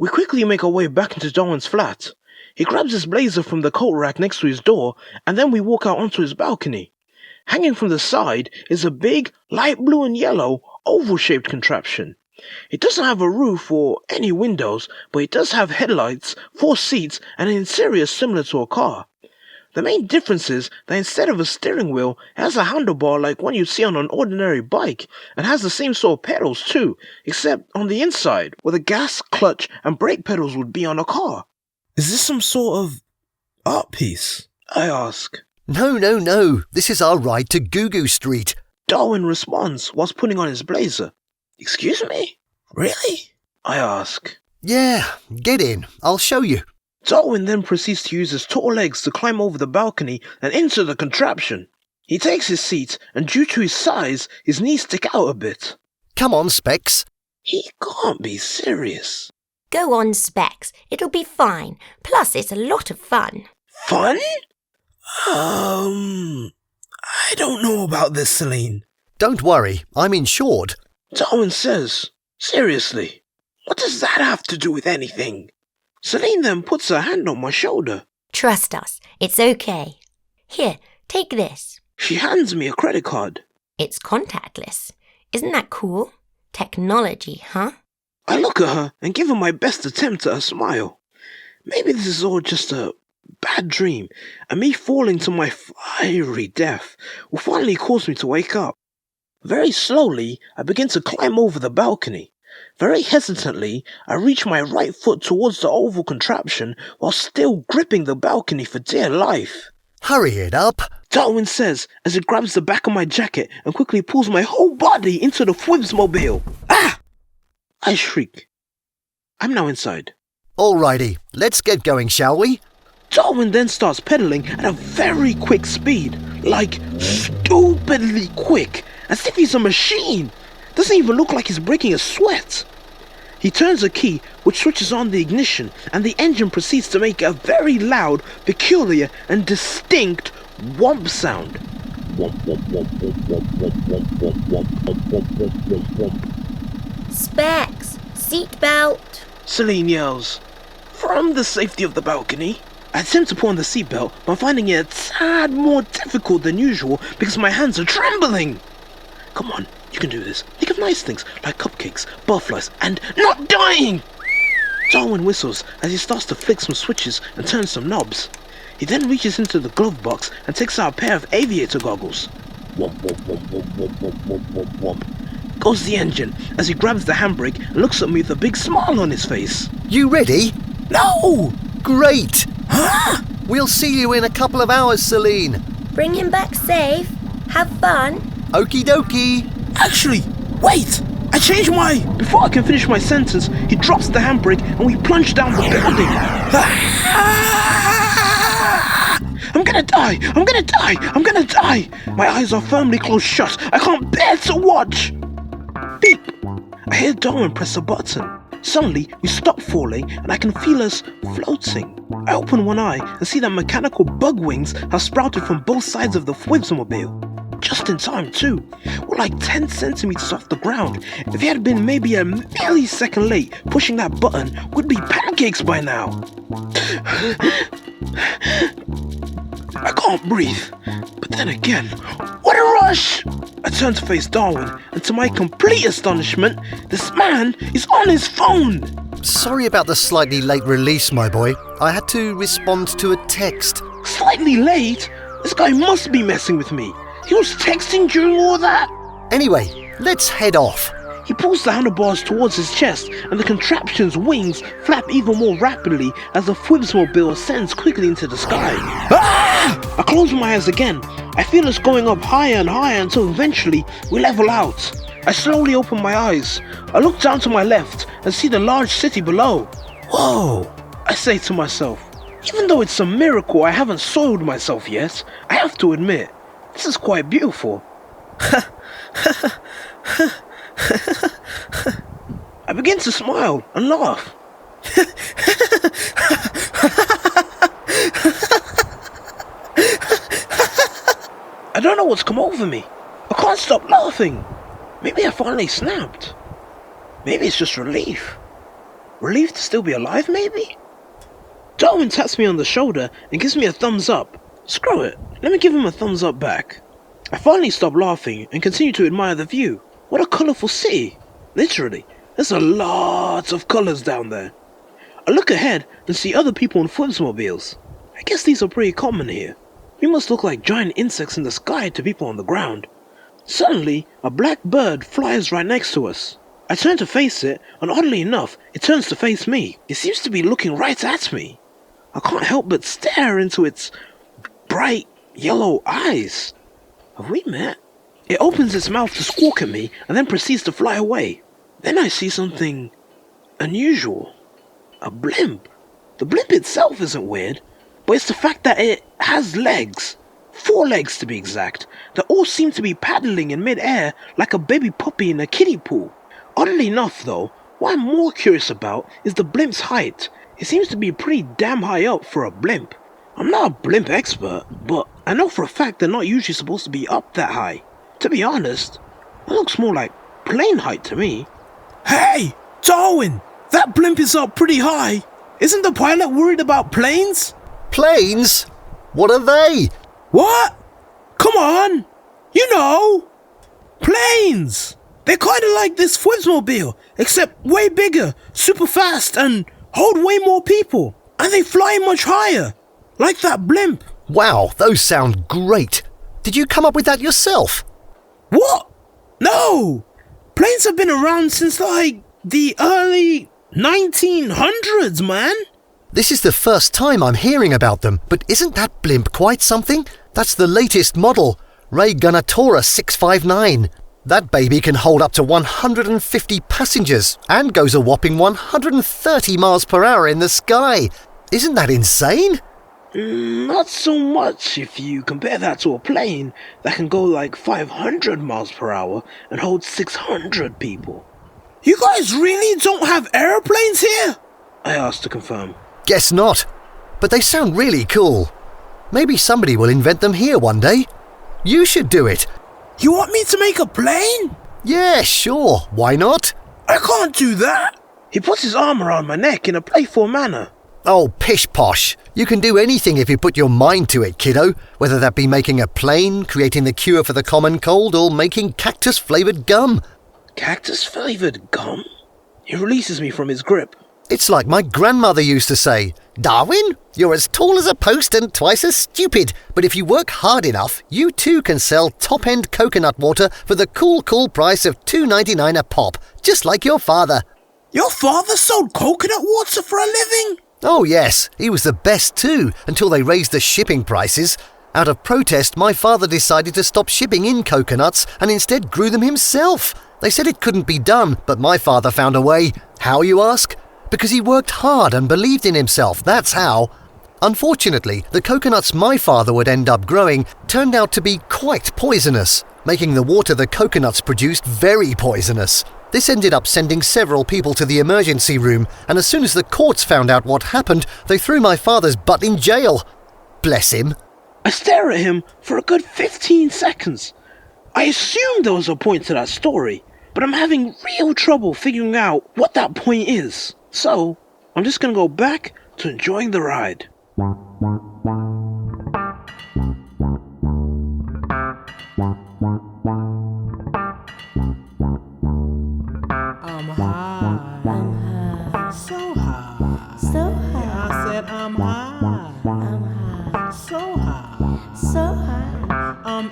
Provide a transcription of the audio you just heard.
We quickly make our way back into Darwin's flat. He grabs his blazer from the coat rack next to his door, and then we walk out onto his balcony. Hanging from the side is a big, light blue and yellow, oval-shaped contraption. It doesn't have a roof or any windows, but it does have headlights, 4 seats, and an interior similar to a car. The main difference is that instead of a steering wheel, it has a handlebar like one you'd see on an ordinary bike, and has the same sort of pedals too, except on the inside, where the gas, clutch, and brake pedals would be on a car. Is this some sort of art piece? I ask. No. This is our ride to Goo Goo Street. Darwin responds whilst putting on his blazer. Excuse me? Really? I ask. Yeah, get in. I'll show you. Darwin then proceeds to use his tall legs to climb over the balcony and into the contraption. He takes his seat, and due to his size, his knees stick out a bit. Come on, Spex. He can't be serious. Go on, Spex. It'll be fine. Plus, it's a lot of fun. Fun? I don't know about this, Celine. Don't worry, I'm insured. Darwin says, seriously, what does that have to do with anything? Celine then puts her hand on my shoulder. Trust us, it's okay. Here, take this. She hands me a credit card. It's contactless. Isn't that cool? Technology, huh? I look at her and give her my best attempt at a smile. Maybe this is all just a bad dream, and me falling to my fiery death will finally cause me to wake up. Very slowly, I begin to climb over the balcony. Very hesitantly, I reach my right foot towards the oval contraption while still gripping the balcony for dear life. Hurry it up, Darwin says as he grabs the back of my jacket and quickly pulls my whole body into the Fwibsmobile. Ah! I shriek. I'm now inside. Alrighty, let's get going, shall we? Darwin then starts pedaling at a very quick speed, like stupidly quick, as if he's a machine. Doesn't even look like he's breaking a sweat. He turns a key which switches on the ignition, and the engine proceeds to make a very loud, peculiar and distinct whomp sound. Spex, seatbelt. Celine yells. From the safety of the balcony, I attempt to put on the seatbelt, but I'm finding it a tad more difficult than usual because my hands are trembling. Come on, you can do this. Think of nice things like cupcakes, butterflies, and not dying! Darwin whistles as he starts to flick some switches and turn some knobs. He then reaches into the glove box and takes out a pair of aviator goggles. Whomp, whomp, whomp, whomp, whomp, whomp, whomp, whomp. Goes the engine as he grabs the handbrake and looks at me with a big smile on his face. You ready? No! Great! Huh? We'll see you in a couple of hours, Celine. Bring him back safe. Have fun. Okie dokie. Actually, wait! I changed my... Before I can finish my sentence, he drops the handbrake and we plunge down the building. I'm gonna die! I'm gonna die! I'm gonna die! My eyes are firmly closed shut. I can't bear to watch! Beep! I hear Darwin press a button. Suddenly, we stop falling and I can feel us floating. I open one eye and see that mechanical bug wings have sprouted from both sides of the Fwibsmobile. Just in time too. We're like 10 centimeters off the ground. If he had been maybe a millisecond late pushing that button, we'd be pancakes by now. I can't breathe. But then again, what a rush! I turn to face Darwin, and to my complete astonishment, this man is on his phone! Sorry about the slightly late release, my boy. I had to respond to a text. Slightly late? This guy must be messing with me. He was texting during all that? Anyway, let's head off. He pulls the handlebars towards his chest, and the contraption's wings flap even more rapidly as the Fwibsmobile ascends quickly into the sky. Ah! I close my eyes again. I feel us going up higher and higher until eventually we level out. I slowly open my eyes. I look down to my left and see the large city below. Whoa, I say to myself. Even though it's a miracle I haven't soiled myself yet, I have to admit, this is quite beautiful. I begin to smile and laugh. I don't know what's come over me. I can't stop laughing. Maybe I finally snapped. Maybe it's just relief. Relieved to still be alive, maybe? Darwin taps me on the shoulder and gives me a thumbs up. Screw it, let me give him a thumbs up back. I finally stop laughing and continue to admire the view. What a colourful city. Literally, there's a lot of colours down there. I look ahead and see other people in Foodsmobiles. I guess these are pretty common here. We must look like giant insects in the sky to people on the ground. Suddenly, a black bird flies right next to us. I turn to face it, and oddly enough, it turns to face me. It seems to be looking right at me. I can't help but stare into its bright yellow eyes. Have we met? It opens its mouth to squawk at me and then proceeds to fly away. Then I see something unusual. A blimp. The blimp itself isn't weird, but it's the fact that it has legs. 4 legs to be exact, that all seem to be paddling in mid-air like a baby puppy in a kiddie pool. Oddly enough though, what I'm more curious about is the blimp's height. It seems to be pretty damn high up for a blimp. I'm not a blimp expert, but I know for a fact they're not usually supposed to be up that high. To be honest, it looks more like plane height to me. Hey, Darwin! That blimp is up pretty high. Isn't the pilot worried about planes? Planes? What are they? What? Come on! You know! Planes! They're kind of like this Foodsmobile, except way bigger, super fast, and hold way more people. And they fly much higher, like that blimp. Wow, those sound great. Did you come up with that yourself? What? No! Planes have been around since like the early 1900s, man. This is the first time I'm hearing about them, but isn't that blimp quite something? That's the latest model, Ray Gunatora 659. That baby can hold up to 150 passengers and goes a whopping 130 miles per hour in the sky. Isn't that insane? Not so much if you compare that to a plane that can go like 500 miles per hour and hold 600 people. You guys really don't have aeroplanes here? I asked to confirm. Guess not. But they sound really cool. Maybe somebody will invent them here one day. You should do it. You want me to make a plane? Yeah, sure. Why not? I can't do that. He puts his arm around my neck in a playful manner. Oh, pish posh. You can do anything if you put your mind to it, kiddo. Whether that be making a plane, creating the cure for the common cold, or making cactus-flavoured gum. Cactus-flavoured gum? He releases me from his grip. It's like my grandmother used to say, Darwin, you're as tall as a post and twice as stupid, but if you work hard enough, you too can sell top-end coconut water for the cool price of $2.99 a pop, just like your father. Your father sold coconut water for a living? Oh yes, he was the best too, until they raised the shipping prices. Out of protest, my father decided to stop shipping in coconuts and instead grew them himself. They said it couldn't be done, but my father found a way. How, you ask? Because he worked hard and believed in himself, that's how. Unfortunately, the coconuts my father would end up growing turned out to be quite poisonous, making the water the coconuts produced very poisonous. This ended up sending several people to the emergency room, and as soon as the courts found out what happened, they threw my father's butt in jail. Bless him. I stare at him for a good 15 seconds. I assumed there was a point to that story, but I'm having real trouble figuring out what that point is. So, I'm just gonna go back to enjoying the ride. I'm high. So high. So high. Yeah, I said I'm high. I'm high. So high. So high. I'm